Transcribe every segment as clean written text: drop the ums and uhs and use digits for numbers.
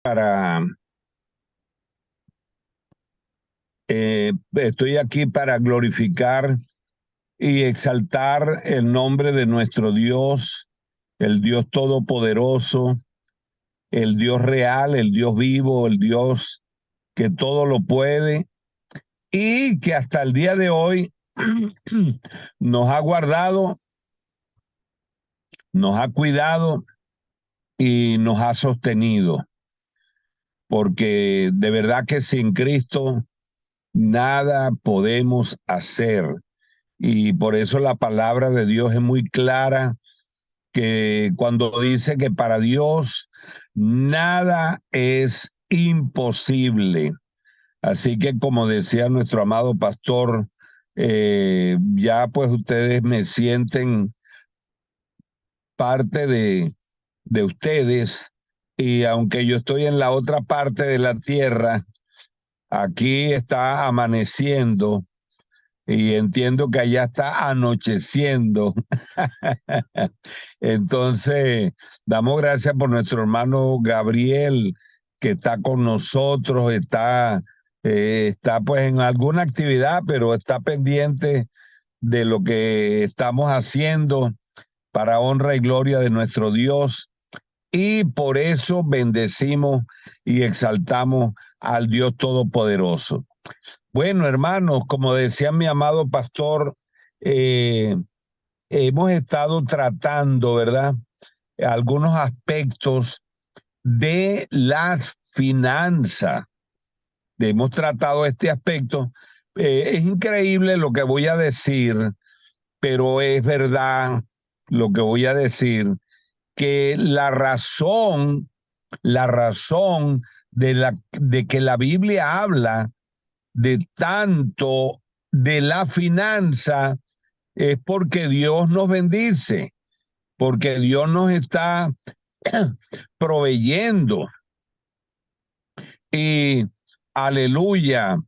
para, estoy aquí para glorificar y exaltar el nombre de nuestro Dios, el Dios todopoderoso, el Dios real, el Dios vivo, el Dios que todo lo puede y que hasta el día de hoy nos ha guardado, nos ha cuidado y nos ha sostenido, porque de verdad que sin Cristo nada podemos hacer. Y por eso la palabra de Dios es muy clara, que cuando dice que para Dios nada es imposible. Así que como decía nuestro amado pastor, ya pues ustedes me sienten parte de ustedes, y aunque yo estoy en la otra parte de la tierra, aquí está amaneciendo y entiendo que allá está anocheciendo. Entonces, damos gracias por nuestro hermano Gabriel, que está con nosotros, está pues en alguna actividad, pero está pendiente de lo que estamos haciendo para honra y gloria de nuestro Dios. Y por eso bendecimos y exaltamos al Dios Todopoderoso. Bueno, hermanos, como decía mi amado pastor, eh, hemos estado tratando, ¿verdad? Algunos aspectos de las finanzas. Hemos tratado este aspecto. Es increíble lo que voy a decir, pero es verdad lo que voy a decir, que la razón de que la Biblia habla de tanto de la finanza es porque Dios nos bendice, porque Dios nos está proveyendo. Y aleluya,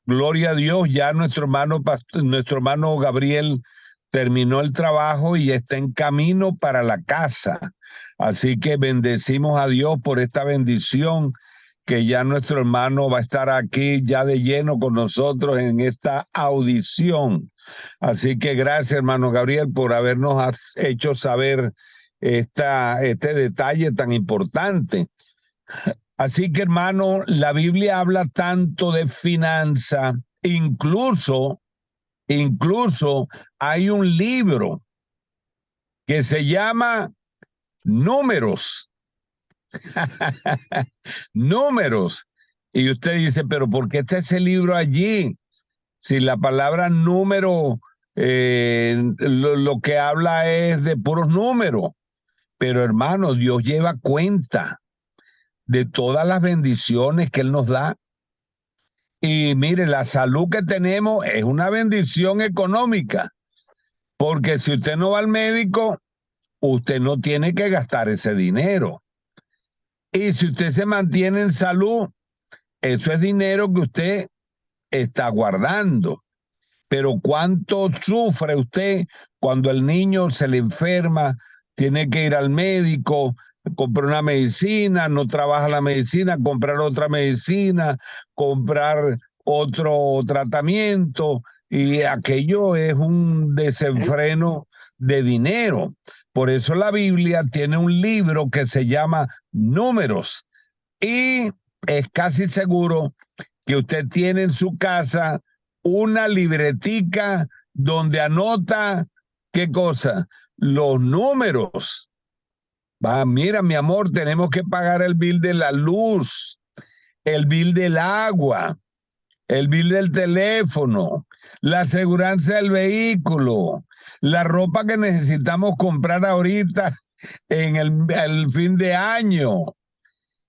gloria a Dios, ya nuestro hermano Gabriel terminó el trabajo y está en camino para la casa. Así que bendecimos a Dios por esta bendición, que ya nuestro hermano va a estar aquí ya de lleno con nosotros en esta audición. Así que gracias, hermano Gabriel, por habernos hecho saber este detalle tan importante. Así que, hermano, la Biblia habla tanto de finanza, incluso hay un libro que se llama Números. Números. Y usted dice, pero ¿por qué está ese libro allí? Si la palabra número, lo que habla es de puros números. Pero hermano, Dios lleva cuenta de todas las bendiciones que Él nos da. Y mire, la salud que tenemos es una bendición económica, porque si usted no va al médico, usted no tiene que gastar ese dinero. Y si usted se mantiene en salud, eso es dinero que usted está guardando. Pero ¿cuánto sufre usted cuando el niño se le enferma, tiene que ir al médico, comprar una medicina, no trabaja la medicina, comprar otra medicina, comprar otro tratamiento? Y aquello es un desenfreno de dinero. Por eso la Biblia tiene un libro que se llama Números, y es casi seguro que usted tiene en su casa una libretica donde anota, ¿qué cosa? Los números. Va, mira, mi amor, tenemos que pagar el bill de la luz, el bill del agua, el bill del teléfono, la aseguranza del vehículo, la ropa que necesitamos comprar ahorita en el fin de año,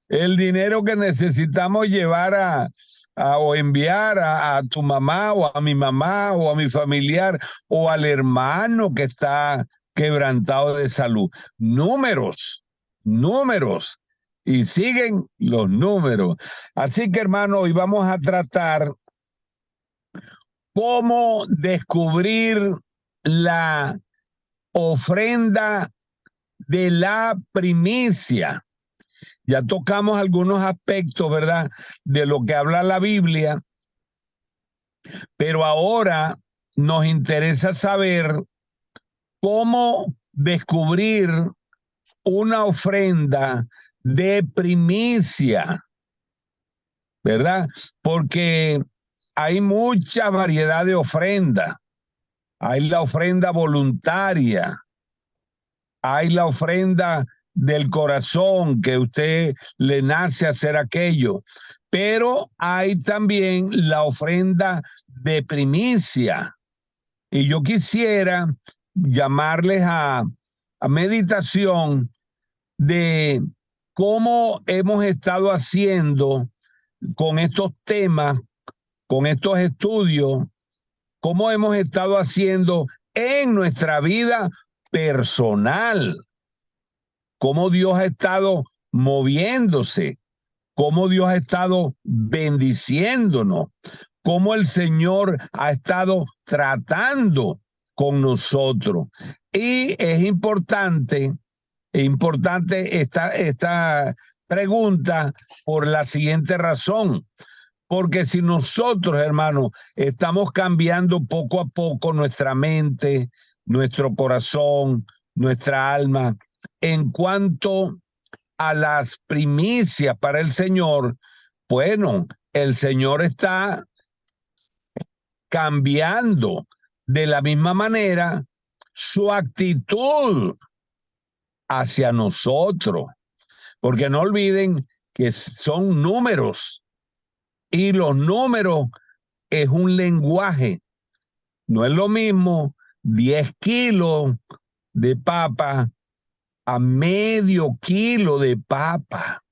el dinero que necesitamos llevar o enviar a tu mamá o a mi mamá o a mi familiar o al hermano que está quebrantado de salud. Números, números. Y siguen los números. Así que, hermano, hoy vamos a tratar cómo descubrir la ofrenda de la primicia. Ya tocamos algunos aspectos, ¿verdad?, de lo que habla la Biblia, pero ahora nos interesa saber cómo descubrir una ofrenda de primicia, ¿verdad? Porque hay mucha variedad de ofrendas. Hay la ofrenda voluntaria, hay la ofrenda del corazón, que usted le nace hacer aquello, pero hay también la ofrenda de primicia. Y yo quisiera llamarles a meditación de cómo hemos estado haciendo con estos temas, con estos estudios, cómo hemos estado haciendo en nuestra vida personal, cómo Dios ha estado moviéndose, cómo Dios ha estado bendiciéndonos, cómo el Señor ha estado tratando con nosotros. Y es importante esta pregunta por la siguiente razón. Porque si nosotros, hermanos, estamos cambiando poco a poco nuestra mente, nuestro corazón, nuestra alma, en cuanto a las primicias para el Señor, bueno, el Señor está cambiando de la misma manera su actitud hacia nosotros. Porque no olviden que son números, y los números es un lenguaje. No es lo mismo 10 kilos de papa a medio kilo de papa.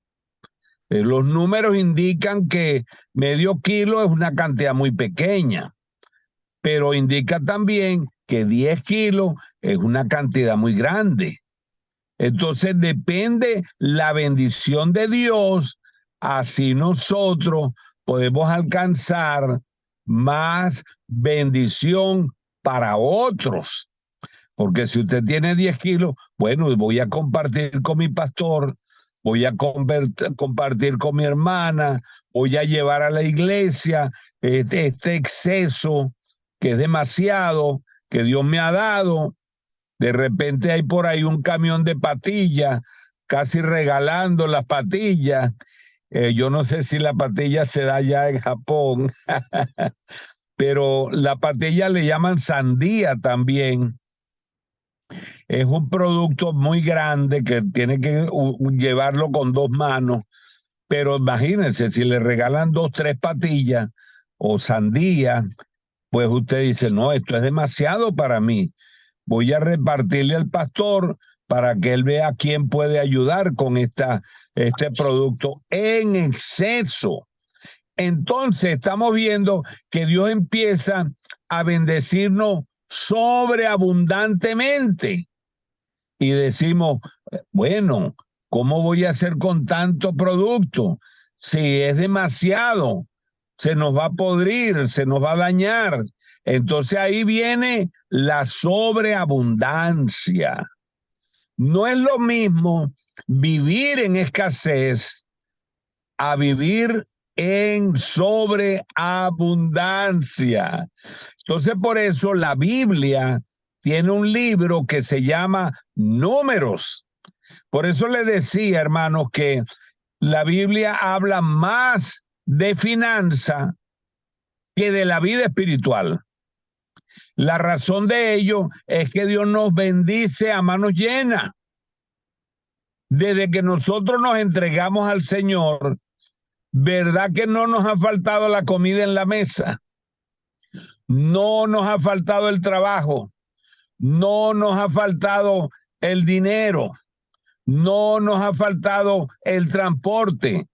Los números indican que medio kilo es una cantidad muy pequeña, pero indica también que 10 kilos es una cantidad muy grande. Entonces depende la bendición de Dios, así nosotros podemos alcanzar más bendición para otros. Porque si usted tiene 10 kilos, bueno, voy a compartir con mi pastor, voy a compartir con mi hermana, voy a llevar a la iglesia este exceso que es demasiado, que Dios me ha dado. De repente hay por ahí un camión de patillas, casi regalando las patillas. Yo no sé si la patilla se da ya en Japón, pero la patilla le llaman sandía también. Es un producto muy grande que tiene que llevarlo con dos manos, pero imagínense, si le regalan 2, 3 patillas o sandía, pues usted dice, no, esto es demasiado para mí. Voy a repartirle al pastor para que él vea quién puede ayudar con este producto en exceso. Entonces estamos viendo que Dios empieza a bendecirnos sobreabundantemente. Y decimos, bueno, ¿cómo voy a hacer con tanto producto? Si es demasiado, se nos va a podrir, se nos va a dañar. Entonces ahí viene la sobreabundancia. No es lo mismo vivir en escasez a vivir en sobreabundancia. Entonces, por eso la Biblia tiene un libro que se llama Números. Por eso le decía, hermanos, que la Biblia habla más de finanza que de la vida espiritual. La razón de ello es que Dios nos bendice a manos llenas. Desde que nosotros nos entregamos al Señor, ¿verdad que no nos ha faltado la comida en la mesa? No nos ha faltado el trabajo, no nos ha faltado el dinero, no nos ha faltado el transporte,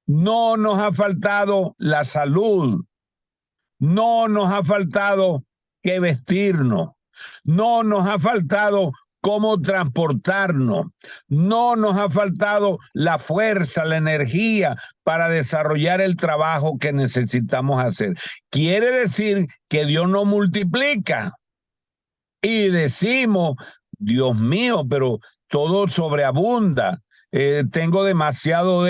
no nos ha faltado la salud, no nos ha faltado qué vestirnos, no nos ha faltado cómo transportarnos, no nos ha faltado la fuerza, la energía para desarrollar el trabajo que necesitamos hacer. Quiere decir que Dios no multiplica. Y decimos, Dios mío, pero todo sobreabunda. tengo demasiado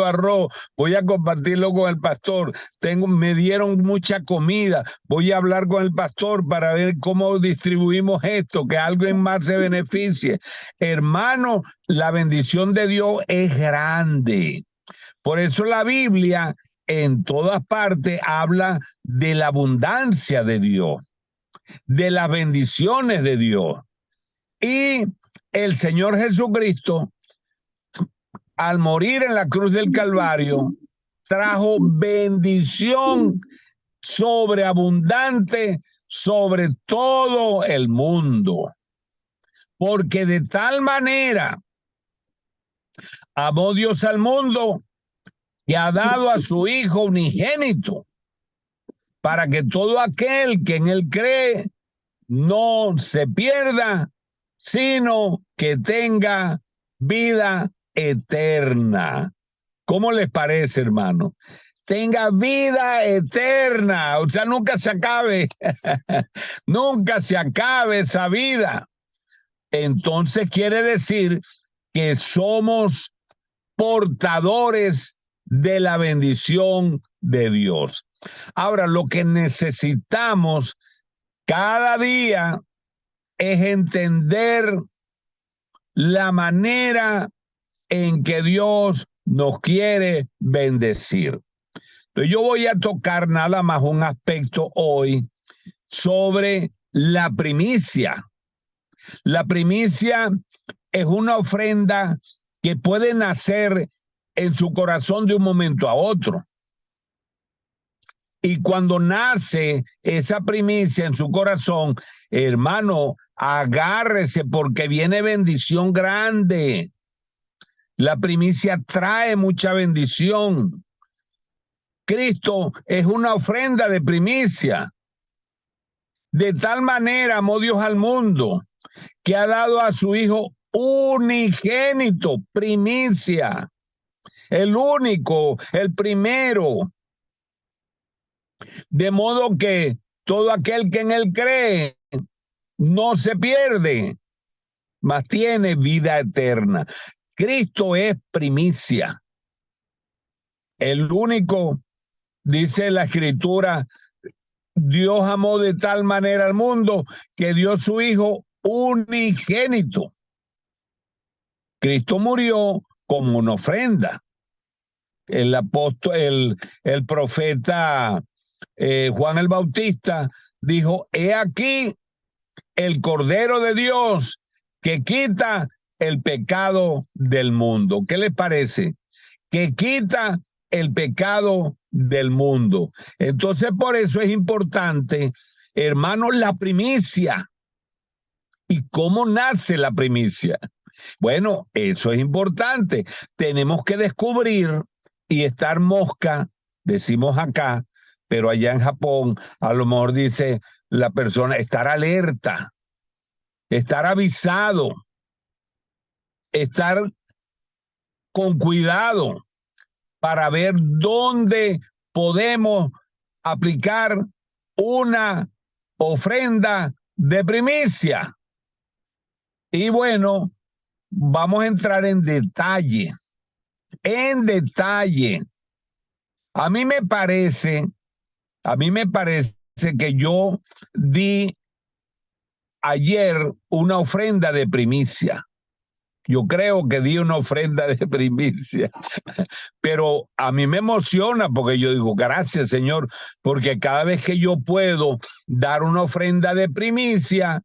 arroz, voy a compartirlo con el pastor, me dieron mucha comida, voy a hablar con el pastor para ver cómo distribuimos esto, que alguien más se beneficie. Hermano, la bendición de Dios es grande. Por eso la Biblia en todas partes habla de la abundancia de Dios, de las bendiciones de Dios. Y el Señor Jesucristo, al morir en la cruz del Calvario, trajo bendición sobreabundante sobre todo el mundo. Porque de tal manera amó Dios al mundo que ha dado a su Hijo unigénito, para que todo aquel que en él cree no se pierda, sino que tenga vida eterna. ¿Cómo les parece, hermano? Tenga vida eterna, o sea, nunca se acabe, nunca se acabe esa vida. Entonces quiere decir que somos portadores de la bendición de Dios. Ahora, lo que necesitamos cada día es entender la manera en que Dios nos quiere bendecir. Entonces, yo voy a tocar nada más un aspecto hoy sobre la primicia. La primicia es una ofrenda que puede nacer en su corazón de un momento a otro. Y cuando nace esa primicia en su corazón, hermano, agárrese porque viene bendición grande. La primicia trae mucha bendición. Cristo es una ofrenda de primicia. De tal manera amó Dios al mundo que ha dado a su Hijo unigénito, primicia, el único, el primero. De modo que todo aquel que en él cree no se pierde, mas tiene vida eterna. Cristo es primicia. El único, dice la Escritura, Dios amó de tal manera al mundo que dio su Hijo unigénito. Cristo murió como una ofrenda. El apóstol, el profeta Juan el Bautista dijo: he aquí el Cordero de Dios que quita el pecado del mundo. ¿Qué les parece? Que quita el pecado del mundo. Entonces, por eso es importante, hermanos, la primicia. ¿Y cómo nace la primicia? Bueno, eso es importante. Tenemos que descubrir y estar mosca, decimos acá, pero allá en Japón a lo mejor dice la persona, estar alerta, estar avisado, estar con cuidado para ver dónde podemos aplicar una ofrenda de primicia. Y bueno, vamos a entrar en detalle. En detalle. A mí me parece que yo di ayer una ofrenda de primicia. Yo creo que di una ofrenda de primicia, pero a mí me emociona porque yo digo, gracias, Señor, porque cada vez que yo puedo dar una ofrenda de primicia,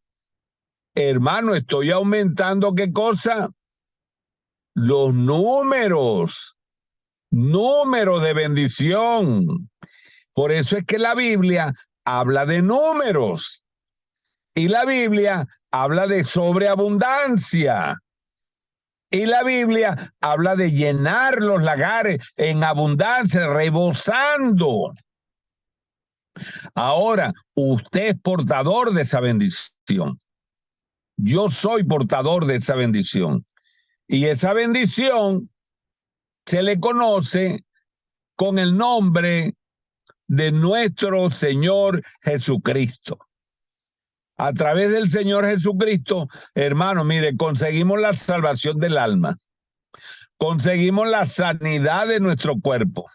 hermano, estoy aumentando, ¿qué cosa? Los números de bendición. Por eso es que la Biblia habla de números y la Biblia habla de sobreabundancia. Y la Biblia habla de llenar los lagares en abundancia, rebosando. Ahora, usted es portador de esa bendición. Yo soy portador de esa bendición. Y esa bendición se le conoce con el nombre de nuestro Señor Jesucristo. A través del Señor Jesucristo, hermano, mire, conseguimos la salvación del alma. conseguimos la sanidad de nuestro cuerpo.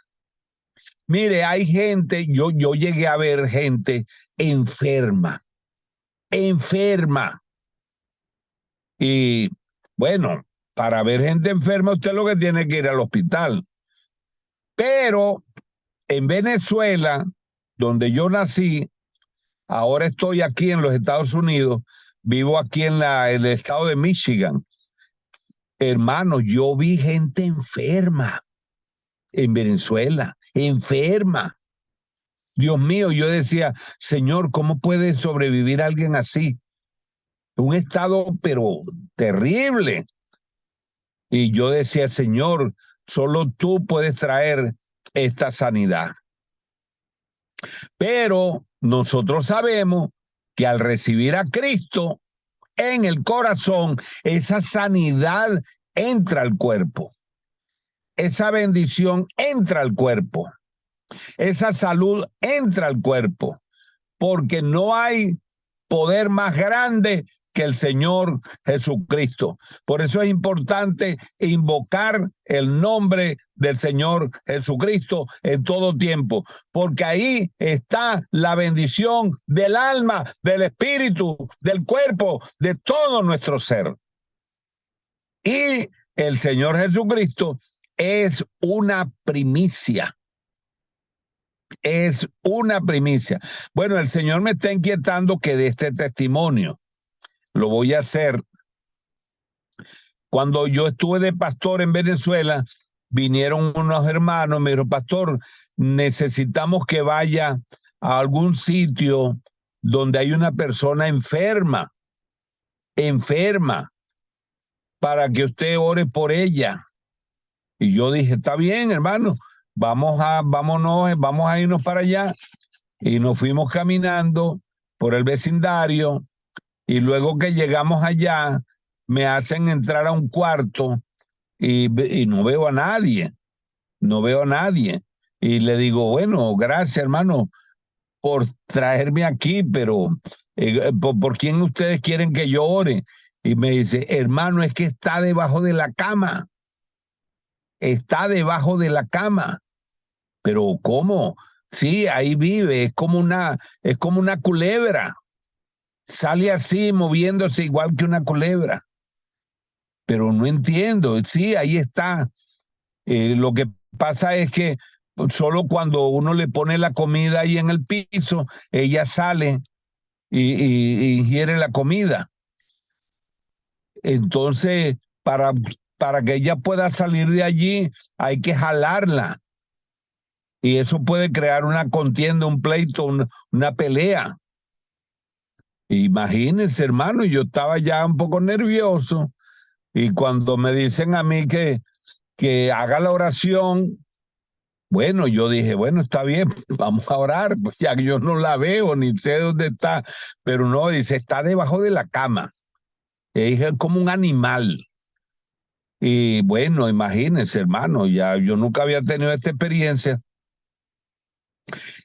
Mire, hay gente, yo llegué a ver gente enferma, enferma. Y bueno, para ver gente enferma, usted lo que tiene que ir al hospital. Pero en Venezuela, donde yo nací, ahora estoy aquí en los Estados Unidos, vivo aquí en el estado de Michigan. Hermano, yo vi gente enferma en Venezuela, enferma. Dios mío, yo decía, Señor, ¿cómo puede sobrevivir alguien así? Un estado, pero terrible. Y yo decía, Señor, solo tú puedes traer esta sanidad. Pero nosotros sabemos que al recibir a Cristo en el corazón, esa sanidad entra al cuerpo. Esa bendición entra al cuerpo. Esa salud entra al cuerpo. Porque no hay poder más grande que el Señor Jesucristo. Por eso es importante invocar el nombre del Señor Jesucristo en todo tiempo, porque ahí está la bendición del alma, del espíritu, del cuerpo, de todo nuestro ser. Y el Señor Jesucristo es una primicia. Es una primicia. Bueno, el Señor me está inquietando que de este testimonio lo voy a hacer. Cuando yo estuve de pastor en Venezuela, vinieron unos hermanos, me dijeron, pastor, necesitamos que vaya a algún sitio donde hay una persona enferma, para que usted ore por ella. Y yo dije, está bien, hermano, vamos a irnos para allá. Y nos fuimos caminando por el vecindario y luego que llegamos allá me hacen entrar a un cuarto y no veo a nadie, no veo a nadie. Y le digo, bueno, gracias hermano por traerme aquí, pero ¿por quién ustedes quieren que yo ore? Y me dice, hermano, es que está debajo de la cama, está debajo de la cama. Pero ¿cómo? Sí, ahí vive, es como una culebra. Sale así, moviéndose igual que una culebra. Pero no entiendo. Sí, ahí está. Lo que pasa es que solo cuando uno le pone la comida ahí en el piso, ella sale y ingiere la comida. Entonces, para que ella pueda salir de allí, hay que jalarla. Y eso puede crear una contienda, un pleito, una pelea. Imagínense, hermano, yo estaba ya un poco nervioso y cuando me dicen a mí que haga la oración, bueno, yo dije, bueno, está bien, vamos a orar, pues ya que yo no la veo ni sé dónde está, pero no, dice, está debajo de la cama, es como un animal. Y bueno, imagínense, hermano, ya yo nunca había tenido esta experiencia.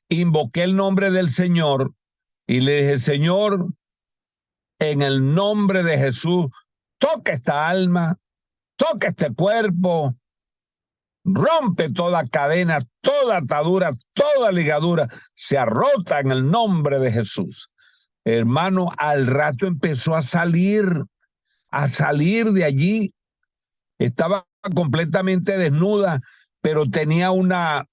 Invoqué el nombre del Señor y le dije, Señor, en el nombre de Jesús, toca esta alma, toca este cuerpo, rompe toda cadena, toda atadura, toda ligadura, se arrota en el nombre de Jesús. Hermano, al rato empezó a salir de allí. Estaba completamente desnuda, pero tenía una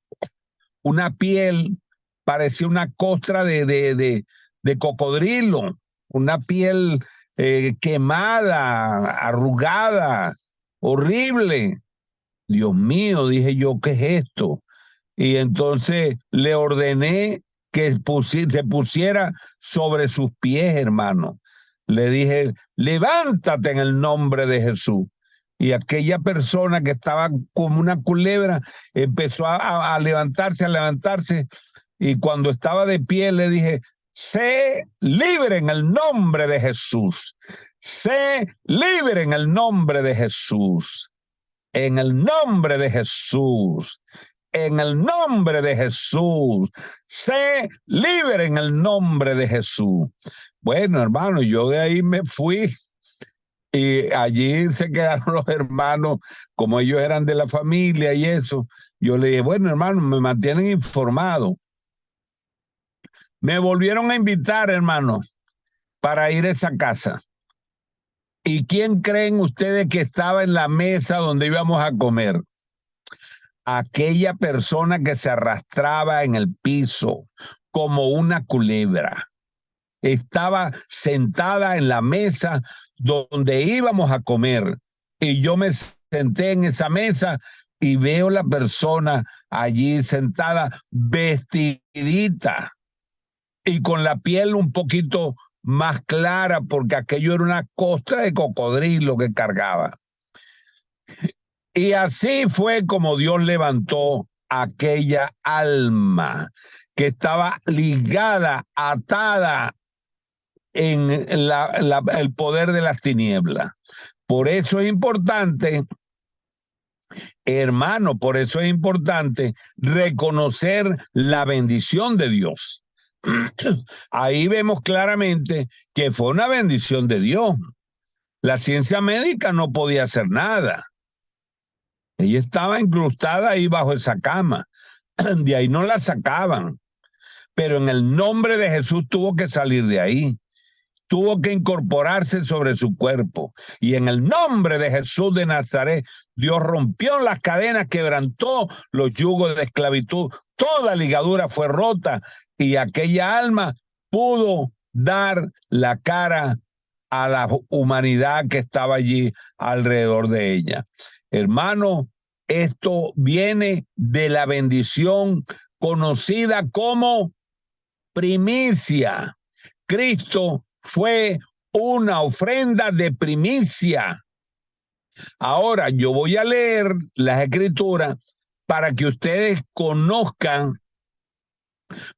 piel, parecía una costra de cocodrilo, una piel quemada, arrugada, horrible. Dios mío, dije yo, ¿qué es esto? Y entonces le ordené que se pusiera sobre sus pies, hermano. Le dije, levántate en el nombre de Jesús. Y aquella persona que estaba como una culebra empezó a levantarse. Y cuando estaba de pie le dije, sé libre en el nombre de Jesús. Sé libre en el nombre de Jesús. En el nombre de Jesús. En el nombre de Jesús. Sé libre en el nombre de Jesús. Bueno, hermano, yo de ahí me fui Y allí se quedaron los hermanos, como ellos eran de la familia y eso. Yo le dije, bueno, hermano, me mantienen informado. Me volvieron a invitar, hermano, para ir a esa casa. ¿Y quién creen ustedes que estaba en la mesa donde íbamos a comer? Aquella persona que se arrastraba en el piso como una culebra. Estaba sentada en la mesa donde íbamos a comer. Y yo me senté en esa mesa y veo la persona allí sentada, vestidita y con la piel un poquito más clara, porque aquello era una costra de cocodrilo que cargaba. Y así fue como Dios levantó aquella alma que estaba ligada, atada en el poder de las tinieblas. Por eso es importante, hermano, por eso es importante reconocer la bendición de Dios. Ahí vemos claramente que fue una bendición de Dios. La ciencia médica no podía hacer nada. Ella estaba incrustada ahí bajo esa cama. De ahí no la sacaban. Pero en el nombre de Jesús tuvo que salir de ahí. Tuvo que incorporarse sobre su cuerpo. Y en el nombre de Jesús de Nazaret, Dios rompió las cadenas, quebrantó los yugos de esclavitud. Toda ligadura fue rota y aquella alma pudo dar la cara a la humanidad que estaba allí alrededor de ella. Hermano, esto viene de la bendición conocida como primicia. Cristo fue una ofrenda de primicia. Ahora yo voy a leer las escrituras para que ustedes conozcan.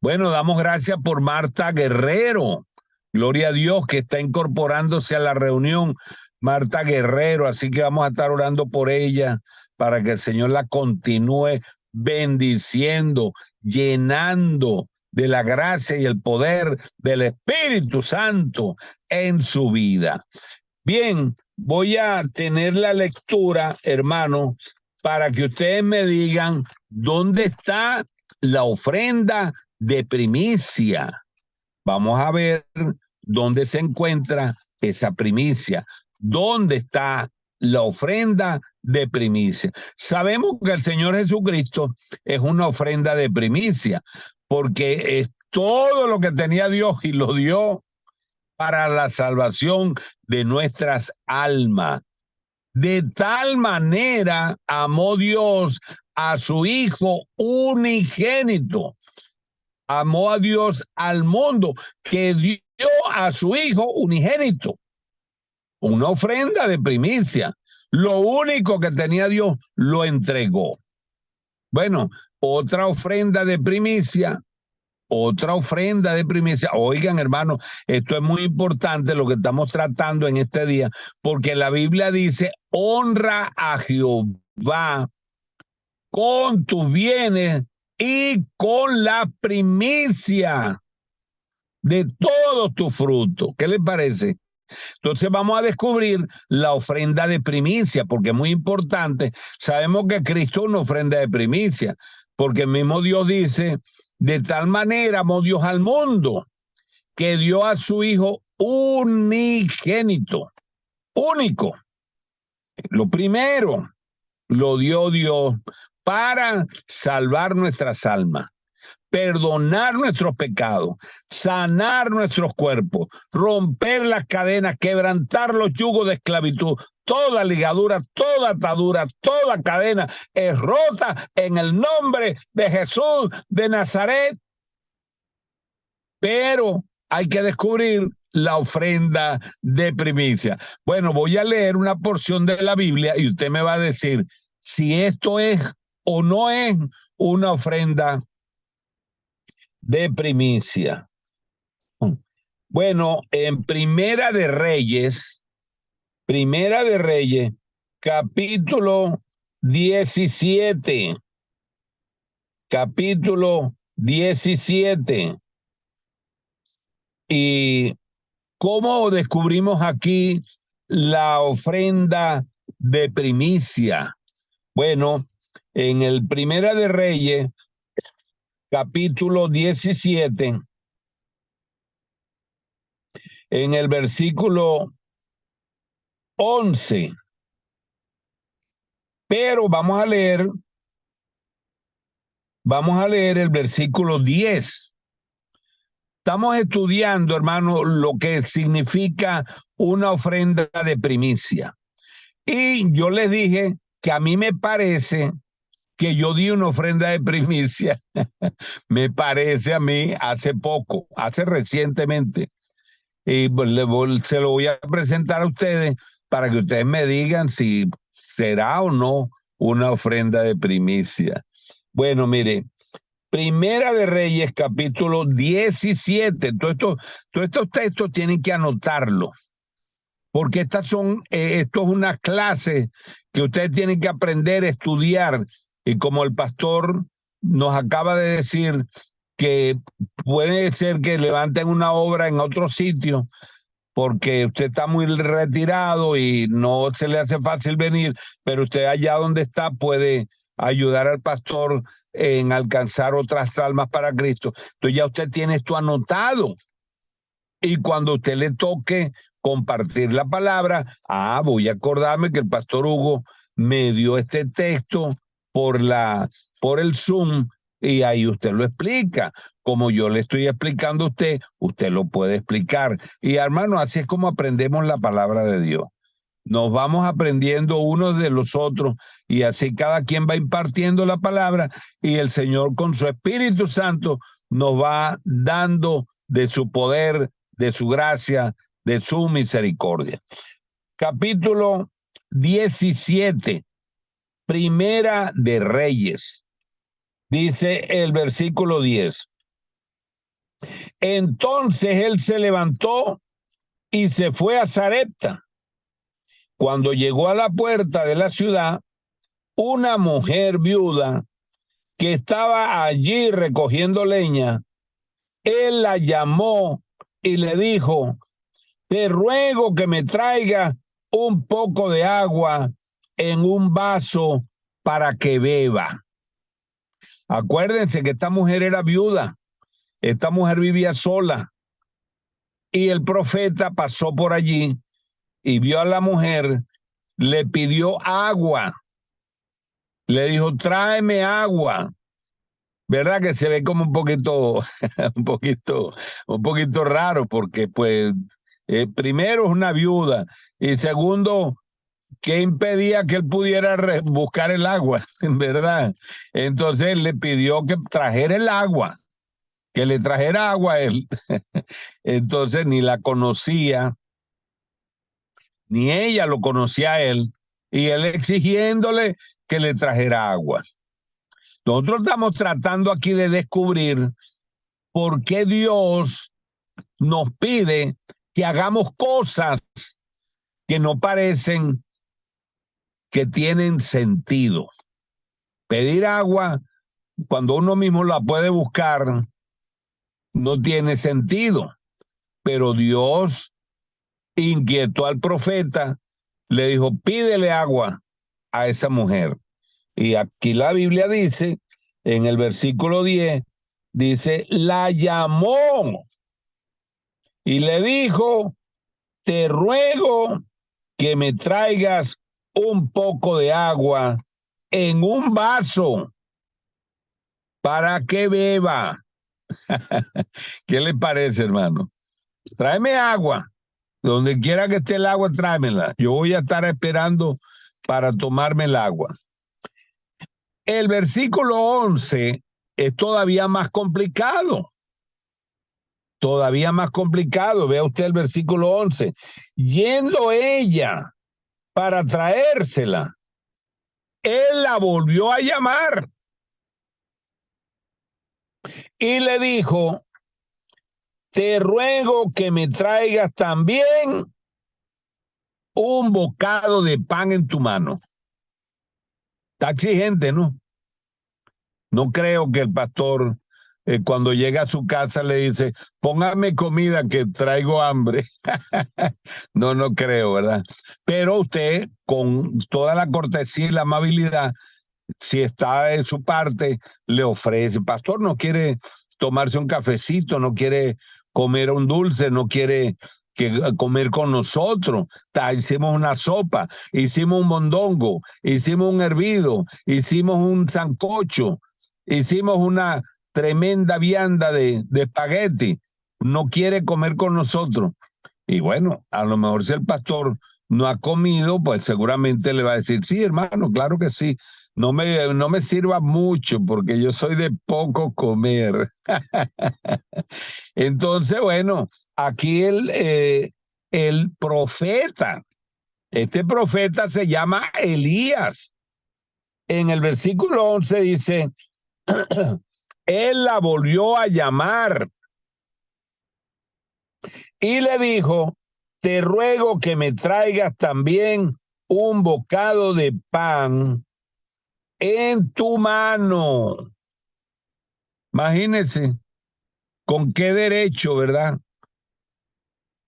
Bueno, damos gracias por Marta Guerrero. Gloria a Dios que está incorporándose a la reunión. Marta Guerrero, así que vamos a estar orando por ella para que el Señor la continúe bendiciendo, llenando de la gracia y el poder del Espíritu Santo en su vida. Bien, voy a tener la lectura, hermano, para que ustedes me digan dónde está la ofrenda de primicia. Vamos a ver dónde se encuentra esa primicia. ¿Dónde está la ofrenda de primicia? Sabemos que el Señor Jesucristo es una ofrenda de primicia, porque es todo lo que tenía Dios y lo dio para la salvación de nuestras almas. De tal manera amó Dios a su Hijo unigénito. Amó a Dios al mundo, que dio a su Hijo unigénito. Una ofrenda de primicia. Lo único que tenía Dios lo entregó. Bueno, otra ofrenda de primicia. Otra ofrenda de primicia. Oigan, hermano, esto es muy importante lo que estamos tratando en este día, porque la Biblia dice, honra a Jehová con tus bienes y con la primicia de todos tus frutos. ¿Qué les parece? Entonces vamos a descubrir la ofrenda de primicia, porque es muy importante. Sabemos que Cristo es una ofrenda de primicia, porque el mismo Dios dice, de tal manera amó Dios al mundo, que dio a su Hijo unigénito, único. Lo primero lo dio Dios para salvar nuestras almas, perdonar nuestros pecados, sanar nuestros cuerpos, romper las cadenas, quebrantar los yugos de esclavitud. Toda ligadura, toda atadura, toda cadena es rota en el nombre de Jesús de Nazaret. Pero hay que descubrir la ofrenda de primicia. Bueno, voy a leer una porción de la Biblia y usted me va a decir si esto es o no es una ofrenda de primicia. Bueno, en Primera de Reyes, capítulo 17, capítulo 17. ¿Y cómo descubrimos aquí la ofrenda de primicia? Bueno, en el Primera de Reyes, capítulo 17, en el versículo 11, pero vamos a leer el versículo 10. Estamos estudiando, hermano, lo que significa una ofrenda de primicia. Y yo les dije que a mí me parece que yo di una ofrenda de primicia, me parece a mí hace recientemente. Y pues, se lo voy a presentar a ustedes para que ustedes me digan si será o no una ofrenda de primicia. Bueno, mire, Primera de Reyes, capítulo 17. Todos estos textos tienen que anotarlo, porque esto es una clase que ustedes tienen que aprender a estudiar. Y como el pastor nos acaba de decir que puede ser que levanten una obra en otro sitio, porque usted está muy retirado y no se le hace fácil venir, pero usted allá donde está puede ayudar al pastor en alcanzar otras almas para Cristo. Entonces ya usted tiene esto anotado. Y cuando usted le toque compartir la palabra, voy a acordarme que el pastor Hugo me dio este texto por el Zoom, y ahí usted lo explica. Como yo le estoy explicando a usted, usted lo puede explicar. Y hermano, así es como aprendemos la palabra de Dios. Nos vamos aprendiendo unos de los otros, y así cada quien va impartiendo la palabra, y el Señor con su Espíritu Santo nos va dando de su poder, de su gracia, de su misericordia. Capítulo 17, Primera de Reyes. Dice el versículo 10. Entonces él se levantó y se fue a Sarepta. Cuando llegó a la puerta de la ciudad, una mujer viuda que estaba allí recogiendo leña, él la llamó y le dijo: te ruego que me traiga un poco de agua en un vaso para que beba. Acuérdense que esta mujer era viuda, esta mujer vivía sola, y el profeta pasó por allí y vio a la mujer, le pidió agua, le dijo: tráeme agua. ¿Verdad que se ve como un poquito, un poquito raro? Porque pues primero es una viuda, y segundo, ¿qué impedía que él pudiera buscar el agua? ¿Verdad? Entonces le pidió que trajera el agua, que le trajera agua a él. Entonces ni la conocía, ni ella lo conocía a él, y él exigiéndole que le trajera agua. Nosotros estamos tratando aquí de descubrir por qué Dios nos pide que hagamos cosas que no parecen que tienen sentido. Pedir agua, cuando uno mismo la puede buscar, no tiene sentido. Pero Dios inquietó al profeta, le dijo: pídele agua a esa mujer. Y aquí la Biblia dice, en el versículo 10, dice: la llamó y le dijo: te ruego que me traigas un poco de agua en un vaso para que beba. ¿Qué le parece, hermano? Tráeme agua. Donde quiera que esté el agua, tráemela. Yo voy a estar esperando para tomarme el agua. El versículo 11 es todavía más complicado. Todavía más complicado. Vea usted el versículo 11. Yendo ella para traérsela, él la volvió a llamar y le dijo: te ruego que me traigas también un bocado de pan en tu mano. Está exigente, ¿no? No creo que el pastor cuando llega a su casa le dice, póngame comida que traigo hambre. No, no creo, ¿verdad? Pero usted, con toda la cortesía y la amabilidad, si está de su parte, le ofrece, pastor, no quiere tomarse un cafecito, no quiere comer un dulce, no quiere comer con nosotros. Hicimos una sopa, hicimos un mondongo, hicimos un hervido, hicimos un sancocho, hicimos una tremenda vianda de espagueti. No quiere comer con nosotros. Y bueno, a lo mejor si el pastor no ha comido, pues seguramente le va a decir, sí, hermano, claro que sí. No me sirva mucho porque yo soy de poco comer. Entonces, bueno, aquí el profeta, este profeta se llama Elías. En el versículo 11 dice, él la volvió a llamar y le dijo, te ruego que me traigas también un bocado de pan en tu mano. Imagínense, con qué derecho, ¿verdad?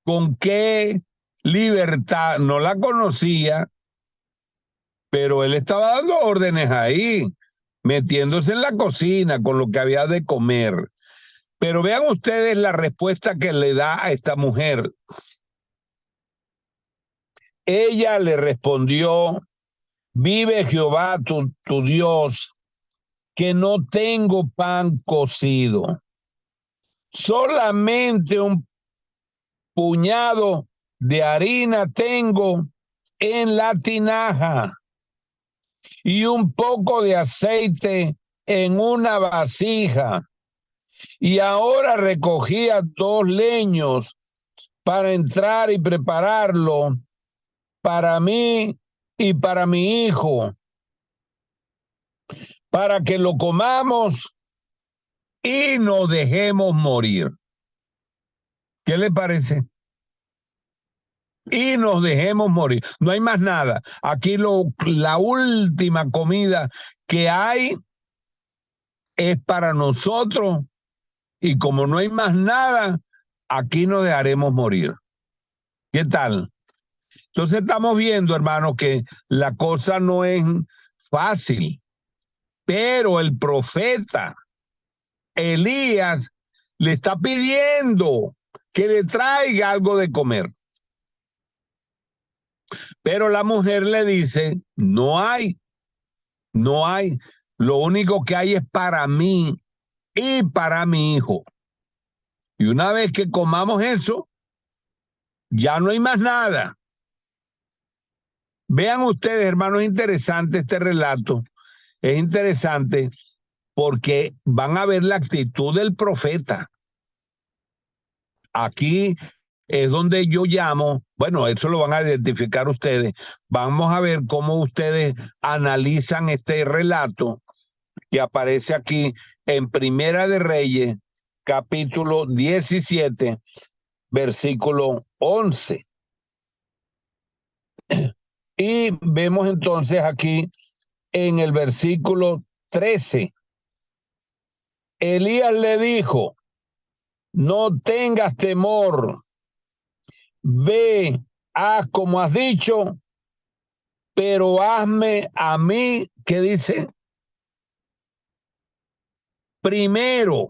Con qué libertad. No la conocía, pero él estaba dando órdenes ahí, metiéndose en la cocina con lo que había de comer. Pero vean ustedes la respuesta que le da a esta mujer. Ella le respondió, vive Jehová tu Dios, que no tengo pan cocido, solamente un puñado de harina tengo en la tinaja y un poco de aceite en una vasija. Y ahora recogía 2 leños para entrar y prepararlo para mí y para mi hijo, para que lo comamos y nos dejemos morir. ¿Qué le parece? Y nos dejemos morir. No hay más nada. Aquí la última comida que hay es para nosotros y como no hay más nada, aquí nos dejaremos morir. ¿Qué tal? Entonces estamos viendo, hermanos, que la cosa no es fácil, pero el profeta Elías le está pidiendo que le traiga algo de comer. Pero la mujer le dice, no hay, no hay. Lo único que hay es para mí y para mi hijo. Y una vez que comamos eso, ya no hay más nada. Vean ustedes, hermanos, es interesante este relato. Es interesante porque van a ver la actitud del profeta. Aquí es donde yo llamo, bueno, eso lo van a identificar ustedes. Vamos a ver cómo ustedes analizan este relato que aparece aquí en Primera de Reyes, capítulo 17, versículo 11. Y vemos entonces aquí en el versículo 13, Elías le dijo, no tengas temor, ve, haz como has dicho, pero hazme a mí, ¿qué dice? Primero,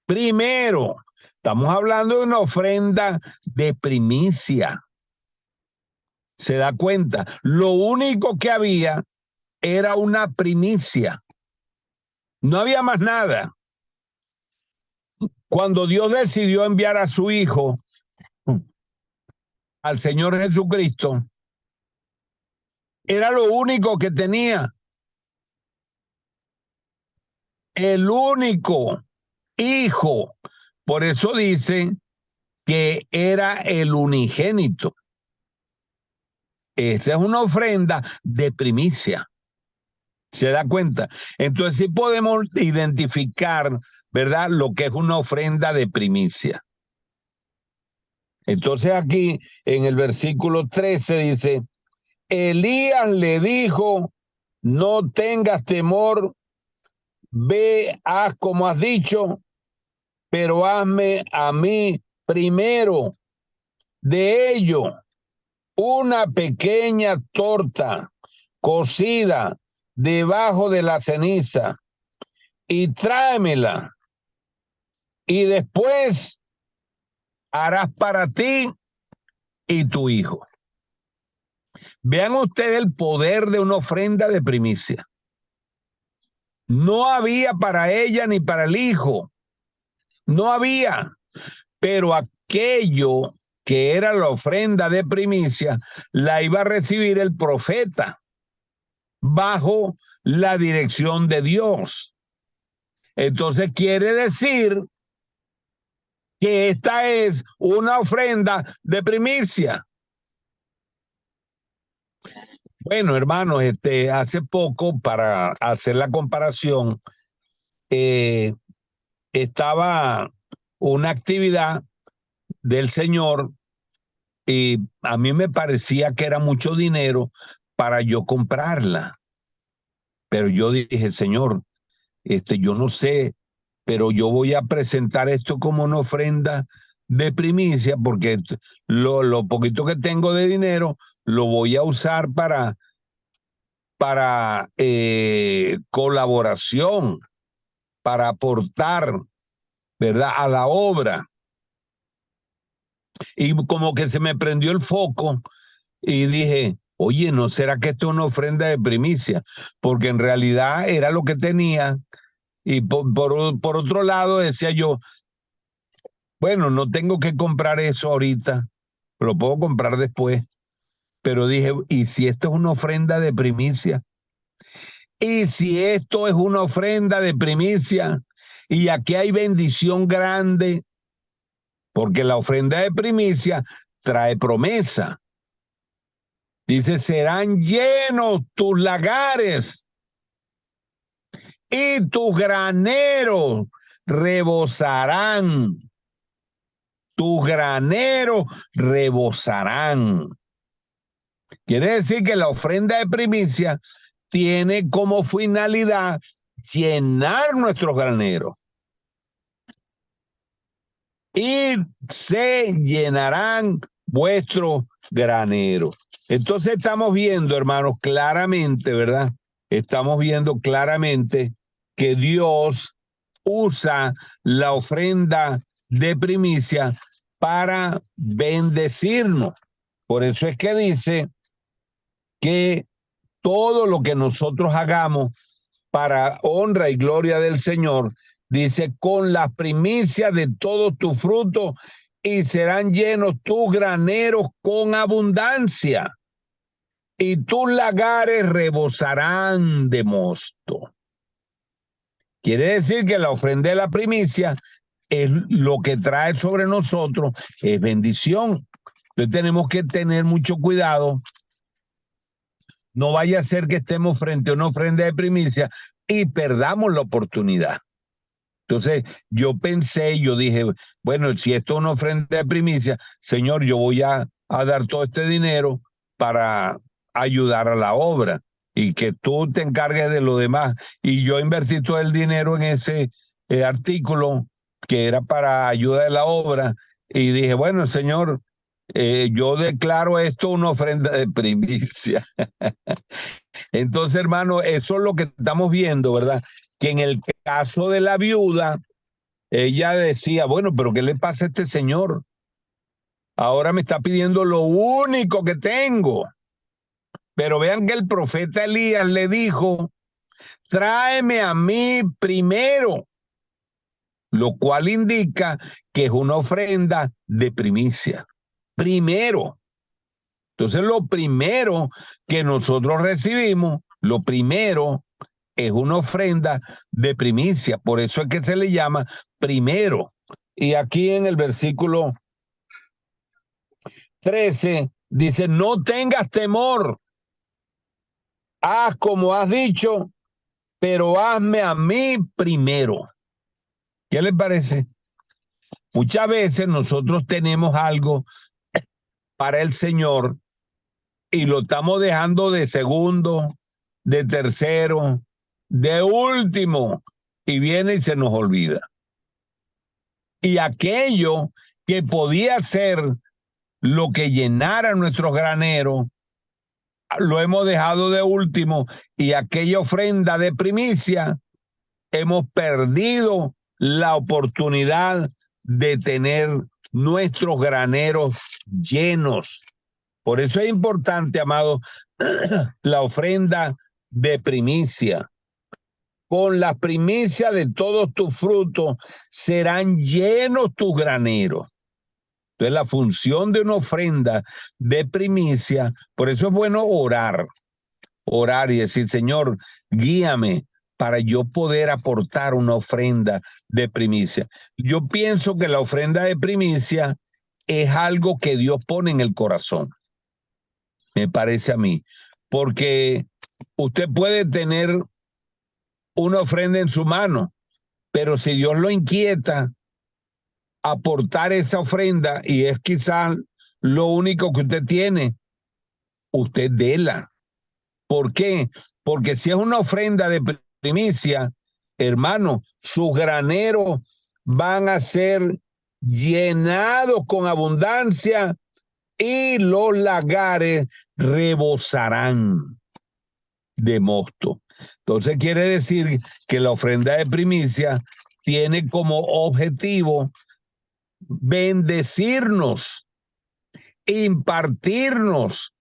primero, estamos hablando de una ofrenda de primicia. ¿Se da cuenta? Lo único que había era una primicia. No había más nada. Cuando Dios decidió enviar a su Hijo, al Señor Jesucristo, era lo único que tenía. El único Hijo. Por eso dice que era el unigénito. Esa es una ofrenda de primicia. ¿Se da cuenta? Entonces sí podemos identificar, ¿verdad?, lo que es una ofrenda de primicia. Entonces aquí en el versículo 13 dice, Elías le dijo, no tengas temor, ve, haz como has dicho, pero hazme a mí primero de ello una pequeña torta cocida debajo de la ceniza y tráemela, y después harás para ti y tu hijo. Vean ustedes el poder de una ofrenda de primicia. No había para ella ni para el hijo, no había, pero aquello que era la ofrenda de primicia la iba a recibir el profeta bajo la dirección de Dios. Entonces quiere decir que esta es una ofrenda de primicia. Bueno, hermanos, hace poco, para hacer la comparación, estaba una actividad del Señor y a mí me parecía que era mucho dinero para yo comprarla. Pero yo dije, Señor, yo no sé, pero yo voy a presentar esto como una ofrenda de primicia porque lo poquito que tengo de dinero lo voy a usar para colaboración, para aportar, ¿verdad?, a la obra. Y como que se me prendió el foco y dije, oye, ¿no será que esto es una ofrenda de primicia? Porque en realidad era lo que tenía. Y por otro lado decía yo, bueno, no tengo que comprar eso ahorita, lo puedo comprar después. Pero dije, ¿y si esto es una ofrenda de primicia? ¿Y si esto es una ofrenda de primicia? Y aquí hay bendición grande, porque la ofrenda de primicia trae promesa. Dice, serán llenos tus lagares y tus graneros rebosarán. Tus graneros rebosarán. Quiere decir que la ofrenda de primicia tiene como finalidad llenar nuestros graneros. Y se llenarán vuestros graneros. Entonces estamos viendo, hermanos, claramente, ¿verdad? Estamos viendo claramente que Dios usa la ofrenda de primicia para bendecirnos. Por eso es que dice que todo lo que nosotros hagamos para honra y gloria del Señor, dice, con las primicias de todos tus frutos, y serán llenos tus graneros con abundancia, y tus lagares rebosarán de mosto. Quiere decir que la ofrenda de la primicia es lo que trae sobre nosotros, es bendición. Entonces tenemos que tener mucho cuidado. No vaya a ser que estemos frente a una ofrenda de primicia y perdamos la oportunidad. Entonces yo pensé, yo dije, bueno, si esto es una ofrenda de primicia, Señor, yo voy a dar todo este dinero para ayudar a la obra y que tú te encargues de lo demás. Y yo invertí todo el dinero en ese artículo que era para ayuda de la obra y dije, bueno, Señor, yo declaro esto una ofrenda de primicia. Entonces, hermano, eso es lo que estamos viendo, ¿verdad? Que en el caso de la viuda, ella decía, bueno, pero ¿qué le pasa a este señor? Ahora me está pidiendo lo único que tengo. Pero vean que el profeta Elías le dijo, tráeme a mí primero, lo cual indica que es una ofrenda de primicia. Primero. Entonces, lo primero que nosotros recibimos, lo primero es una ofrenda de primicia. Por eso es que se le llama primero. Y aquí en el versículo 13 dice, no tengas temor, haz como has dicho, pero hazme a mí primero. ¿Qué les parece? Muchas veces nosotros tenemos algo para el Señor y lo estamos dejando de segundo, de tercero, de último, y viene y se nos olvida. Y aquello que podía ser lo que llenara nuestros graneros, lo hemos dejado de último, y aquella ofrenda de primicia, hemos perdido la oportunidad de tener nuestros graneros llenos. Por eso es importante, amado, la ofrenda de primicia. Con las primicias de todos tus frutos serán llenos tus graneros. Entonces, la función de una ofrenda de primicia, por eso es bueno orar y decir, Señor, guíame para yo poder aportar una ofrenda de primicia. Yo pienso que la ofrenda de primicia es algo que Dios pone en el corazón, me parece a mí, porque usted puede tener una ofrenda en su mano, pero si Dios lo inquieta, aportar esa ofrenda, y es quizás lo único que usted tiene, usted déla. ¿Por qué? Porque si es una ofrenda de primicia, hermano, sus graneros van a ser llenados con abundancia y los lagares rebosarán de mosto. Entonces quiere decir que la ofrenda de primicia tiene como objetivo bendecirnos, impartirnos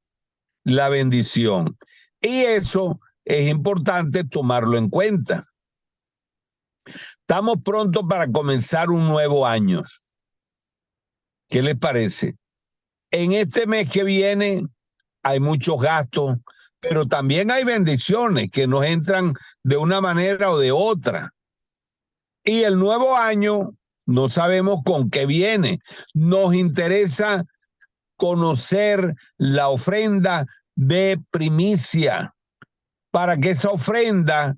la bendición. Y eso es importante tomarlo en cuenta. Estamos pronto para comenzar un nuevo año. ¿Qué les parece? En este mes que viene hay muchos gastos, pero también hay bendiciones que nos entran de una manera o de otra. Y el nuevo año no sabemos con qué viene. Nos interesa conocer la ofrenda de primicia, para que esa ofrenda,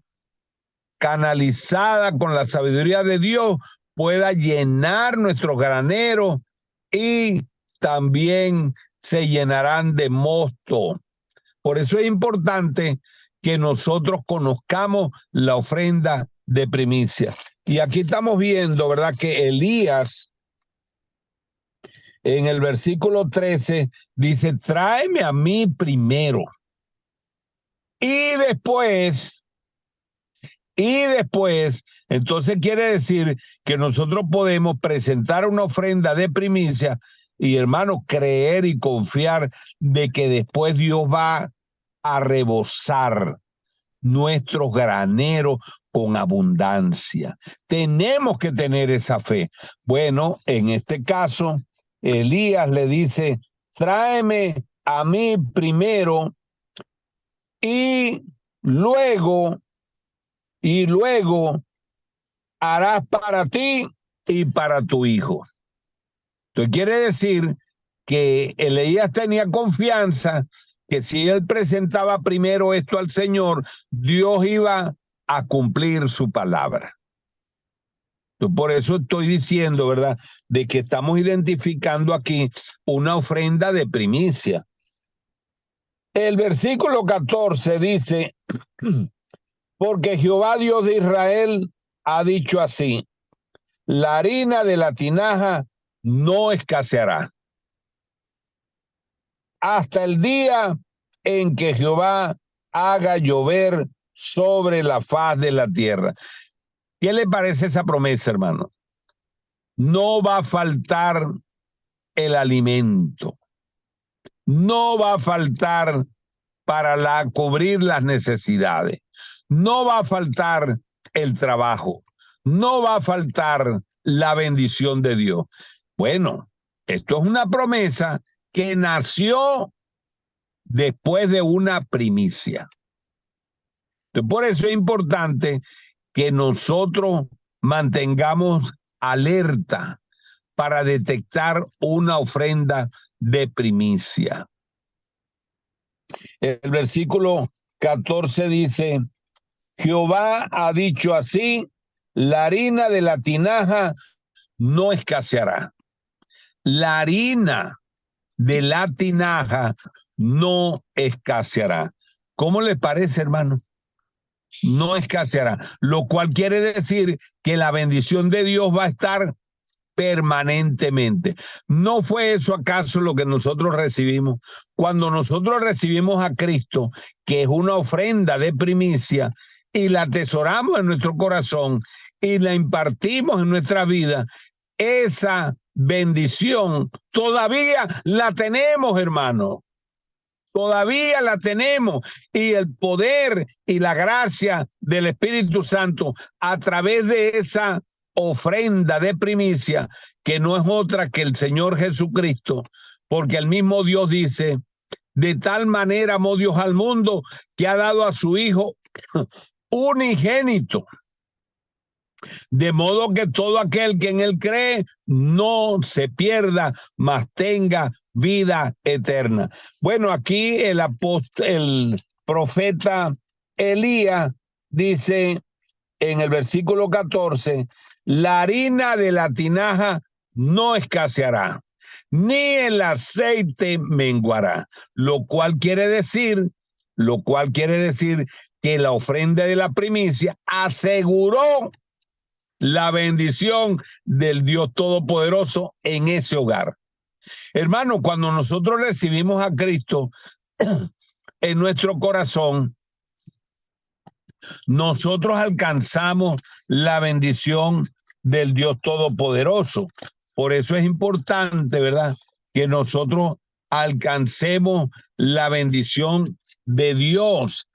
canalizada con la sabiduría de Dios, pueda llenar nuestros graneros y también se llenarán de mosto. Por eso es importante que nosotros conozcamos la ofrenda de primicia. Y aquí estamos viendo, ¿verdad?, que Elías, en el versículo 13, dice, tráeme a mí primero. Y después, entonces quiere decir que nosotros podemos presentar una ofrenda de primicia y, hermano, creer y confiar de que después Dios va a rebosar nuestros graneros con abundancia. Tenemos que tener esa fe. Bueno, en este caso, Elías le dice, tráeme a mí primero y luego harás para ti y para tu hijo. Entonces quiere decir que Elías tenía confianza que si él presentaba primero esto al Señor, Dios iba a cumplir su palabra. Entonces, por eso estoy diciendo, ¿verdad?, de que estamos identificando aquí una ofrenda de primicia. El versículo 14 dice, porque Jehová Dios de Israel ha dicho así, la harina de la tinaja no escaseará hasta el día en que Jehová haga llover sobre la faz de la tierra. ¿Qué le parece esa promesa, hermano? No va a faltar el alimento, no va a faltar para cubrir las necesidades, no va a faltar el trabajo, no va a faltar la bendición de Dios. Bueno, esto es una promesa que nació después de una primicia. Entonces, por eso es importante que nosotros mantengamos alerta para detectar una ofrenda de primicia. El versículo 14 dice, Jehová ha dicho así, la harina de la tinaja no escaseará. La harina de la tinaja no escaseará. ¿Cómo le parece, hermano? no escaseará, lo cual quiere decir que la bendición de Dios va a estar permanentemente. ¿No fue eso acaso lo que nosotros recibimos? Cuando nosotros recibimos a Cristo, que es una ofrenda de primicia, y la atesoramos en nuestro corazón y la impartimos en nuestra vida, esa bendición todavía la tenemos, hermano. Todavía la tenemos, y el poder y la gracia del Espíritu Santo a través de esa ofrenda de primicia, que no es otra que el Señor Jesucristo, porque el mismo Dios dice: de tal manera amó Dios al mundo que ha dado a su Hijo unigénito, de modo que todo aquel que en él cree no se pierda, mas tenga vida eterna. Bueno, aquí el profeta Elías dice en el versículo 14: la harina de la tinaja no escaseará, ni el aceite menguará, lo cual quiere decir que la ofrenda de la primicia aseguró la bendición del Dios Todopoderoso en ese hogar. Hermano, cuando nosotros recibimos a Cristo en nuestro corazón, nosotros alcanzamos la bendición del Dios Todopoderoso. Por eso es importante, ¿verdad?, que nosotros alcancemos la bendición de Dios.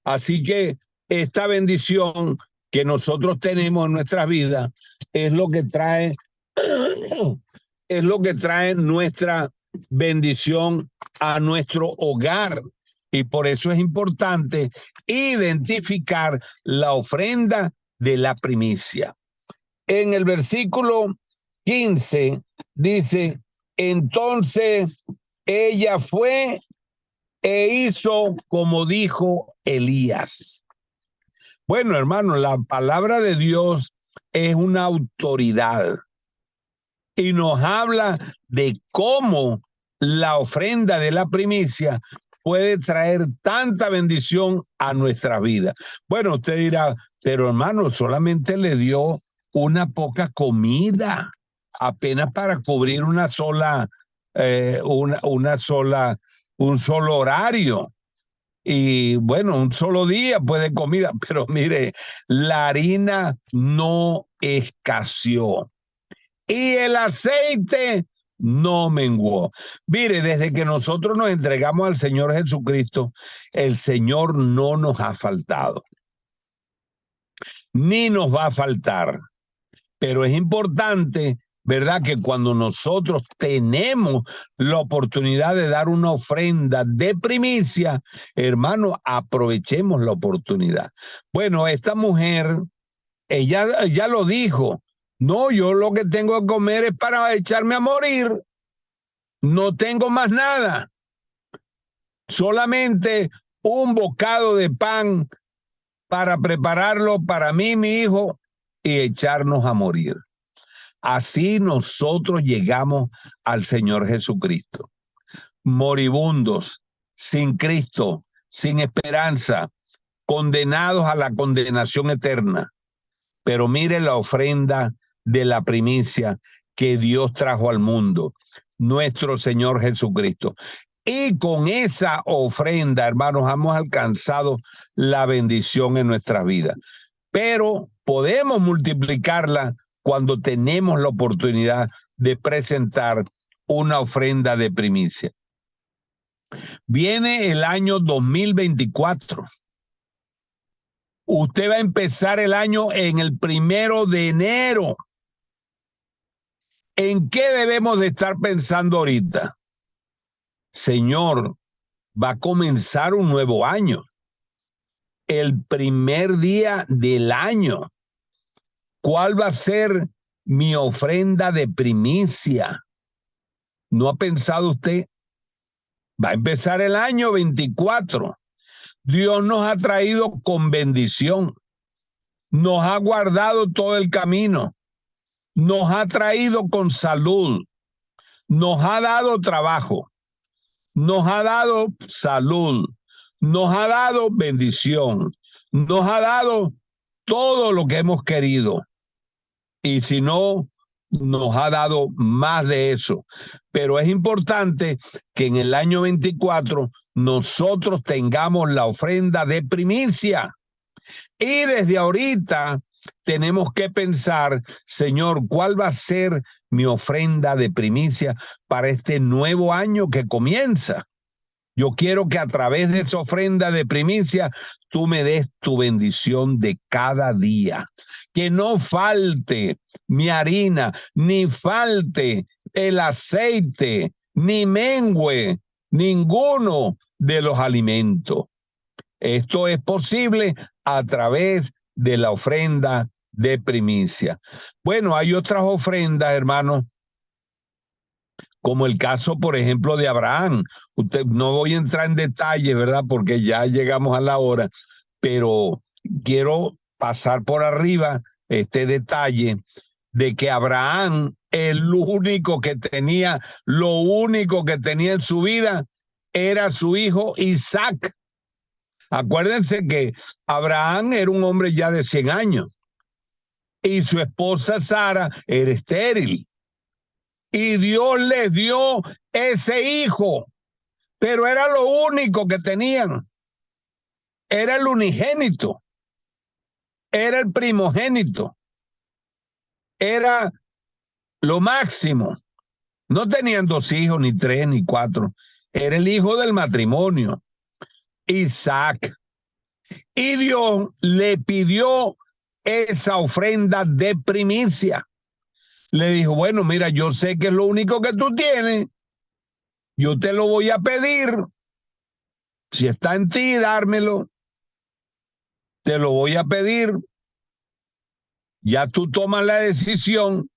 Así que esta bendición que nosotros tenemos en nuestras vidas es lo que trae nuestra bendición a nuestro hogar. Y por eso es importante identificar la ofrenda de la primicia. En el versículo 15 dice: entonces ella fue e hizo como dijo Elías. Bueno, hermano, la palabra de Dios es una autoridad y nos habla de cómo la ofrenda de la primicia puede traer tanta bendición a nuestra vida. Bueno, usted dirá, pero hermano, solamente le dio una poca comida, apenas para cubrir un solo horario. Y bueno, un solo día puede comida, pero mire, la harina no escaseó y el aceite no menguó. Mire, desde que nosotros nos entregamos al Señor Jesucristo, el Señor no nos ha faltado, ni nos va a faltar. Pero es importante, ¿verdad?, que cuando nosotros tenemos la oportunidad de dar una ofrenda de primicia, hermano, aprovechemos la oportunidad. Bueno, esta mujer, ella lo dijo: no, yo lo que tengo que comer es para echarme a morir, no tengo más nada, solamente un bocado de pan para prepararlo para mí, mi hijo, y echarnos a morir. Así nosotros llegamos al Señor Jesucristo, moribundos, sin Cristo, sin esperanza, condenados a la condenación eterna. Pero mire la ofrenda de la primicia que Dios trajo al mundo, nuestro Señor Jesucristo. Y con esa ofrenda, hermanos, hemos alcanzado la bendición en nuestra vida. Pero podemos multiplicarla cuando tenemos la oportunidad de presentar una ofrenda de primicia. Viene el año 2024. Usted va a empezar el año en el 1 de enero. ¿En qué debemos de estar pensando ahorita? Señor, va a comenzar un nuevo año. El primer día del año. ¿Cuál va a ser mi ofrenda de primicia? ¿No ha pensado usted? Va a empezar el año 24. Dios nos ha traído con bendición. Nos ha guardado todo el camino. Nos ha traído con salud. Nos ha dado trabajo. Nos ha dado salud. Nos ha dado bendición. nos ha dado todo lo que hemos querido. Y si no, nos ha dado más de eso. Pero es importante que en el año 24 nosotros tengamos la ofrenda de primicia. Y desde ahorita tenemos que pensar, Señor, ¿cuál va a ser mi ofrenda de primicia para este nuevo año que comienza? Yo quiero que a través de esa ofrenda de primicia tú me des tu bendición de cada día. Que no falte mi harina, ni falte el aceite, ni mengüe ninguno de los alimentos. Esto es posible a través de la ofrenda de primicia. Bueno, hay otras ofrendas, hermanos, como el caso, por ejemplo, de Abraham. No voy a entrar en detalle, ¿verdad? Porque ya llegamos a la hora, pero quiero pasar por arriba este detalle de que Abraham, lo único que tenía en su vida era su hijo Isaac. Acuérdense que Abraham era un hombre ya de 100 años y su esposa Sara era estéril. Y Dios les dio ese hijo, pero era lo único que tenían. Era el unigénito, era el primogénito, era lo máximo. No tenían 2 hijos, ni 3, ni 4. Era el hijo del matrimonio, Isaac. Y Dios le pidió esa ofrenda de primicia. Le dijo, bueno, mira, yo sé que es lo único que tú tienes. Yo te lo voy a pedir. Si está en ti, dármelo. Te lo voy a pedir. Ya tú tomas la decisión.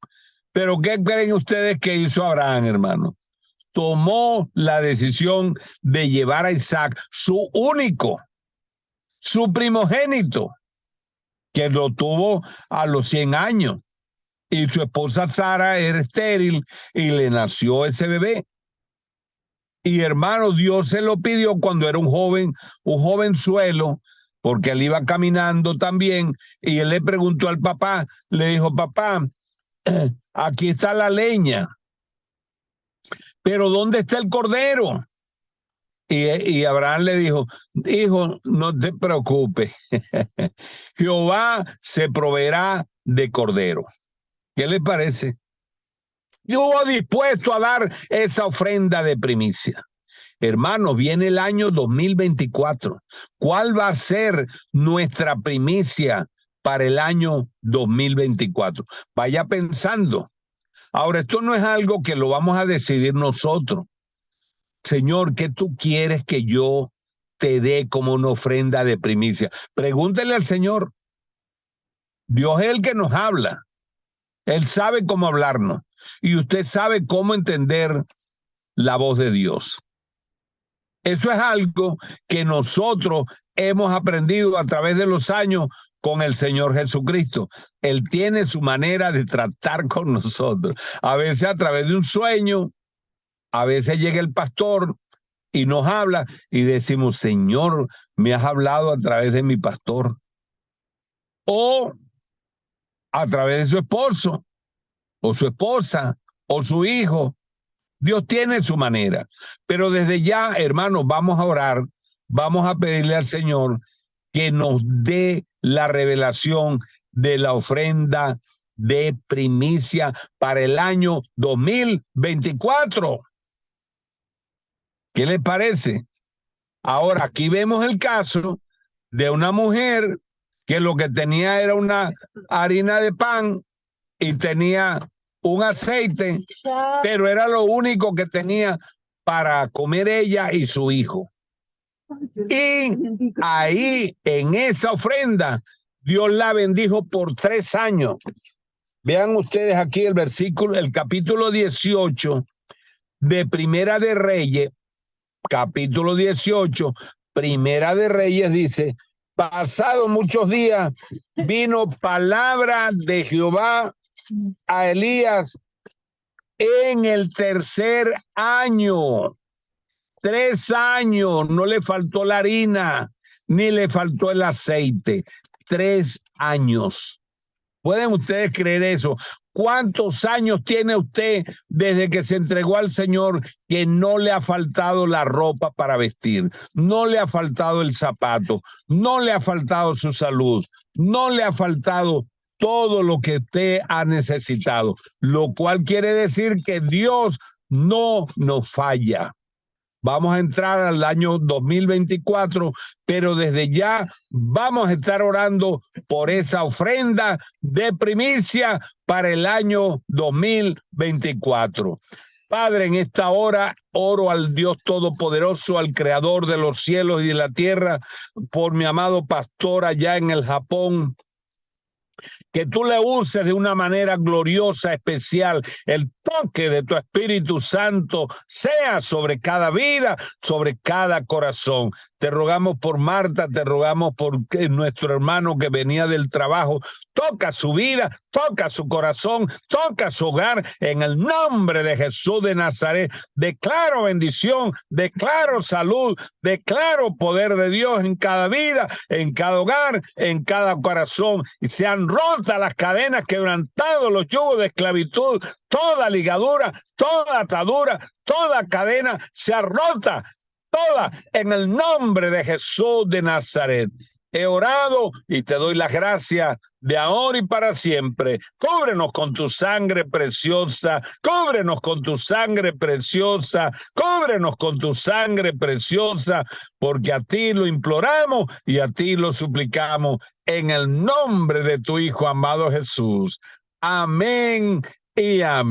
Pero ¿qué creen ustedes que hizo Abraham, hermano? Tomó la decisión de llevar a Isaac, su único, su primogénito, que lo tuvo a los 100 años. Y su esposa Sara era estéril y le nació ese bebé. Y hermano, Dios se lo pidió cuando era un jovenzuelo, porque él iba caminando también, y él le preguntó al papá, le dijo, papá, aquí está la leña, pero ¿dónde está el cordero? Y Abraham le dijo, hijo, no te preocupes, Jehová se proveerá de cordero. ¿Qué le parece? Estuvo dispuesto a dar esa ofrenda de primicia. Hermanos, viene el año 2024. ¿Cuál va a ser nuestra primicia para el año 2024? Vaya pensando. Ahora, esto no es algo que lo vamos a decidir nosotros. Señor, ¿qué tú quieres que yo te dé como una ofrenda de primicia? Pregúntele al Señor. Dios es el que nos habla. Él sabe cómo hablarnos. Y usted sabe cómo entender la voz de Dios. Eso es algo que nosotros hemos aprendido a través de los años con el Señor Jesucristo. Él tiene su manera de tratar con nosotros. A veces a través de un sueño, a veces llega el pastor y nos habla y decimos, Señor, me has hablado a través de mi pastor. O a través de su esposo, o su esposa, o su hijo. Dios tiene su manera. Pero desde ya, hermanos, vamos a orar, vamos a pedirle al Señor que nos dé la revelación de la ofrenda de primicia para el año 2024. ¿Qué les parece? Ahora, aquí vemos el caso de una mujer que lo que tenía era una harina de pan y tenía un aceite, pero era lo único que tenía para comer ella y su hijo. Y ahí, en esa ofrenda, Dios la bendijo por 3 años. Vean ustedes aquí el versículo, el capítulo 18 de Primera de Reyes, capítulo 18, Primera de Reyes dice, pasados muchos días, vino palabra de Jehová a Elías en el 3er año. 3 años, no le faltó la harina, ni le faltó el aceite. 3 años. ¿Pueden ustedes creer eso? ¿Cuántos años tiene usted desde que se entregó al Señor que no le ha faltado la ropa para vestir? No le ha faltado el zapato, no le ha faltado su salud, no le ha faltado todo lo que usted ha necesitado, lo cual quiere decir que Dios no nos falla. Vamos a entrar al año 2024, pero desde ya vamos a estar orando por esa ofrenda de primicia para el año 2024. Padre, en esta hora oro al Dios Todopoderoso, al Creador de los cielos y de la tierra, por mi amado pastor allá en el Japón, que tú le uses de una manera gloriosa, especial. El toque de tu Espíritu Santo sea sobre cada vida, sobre cada corazón. Te rogamos por Marta, te rogamos por nuestro hermano que venía del trabajo. Toca su vida, toca su corazón, toca su hogar. En el nombre de Jesús de Nazaret, declaro bendición, declaro salud, declaro poder de Dios en cada vida, en cada hogar, en cada corazón. Y sean rotas las cadenas, quebrantados los yugos de esclavitud, toda ligadura, toda atadura, toda cadena sea rota, toda en el nombre de Jesús de Nazaret. He orado y te doy las gracias de ahora y para siempre. Cúbrenos con tu sangre preciosa, cúbrenos con tu sangre preciosa, cúbrenos con tu sangre preciosa, porque a ti lo imploramos y a ti lo suplicamos en el nombre de tu Hijo amado Jesús. Amén y amén.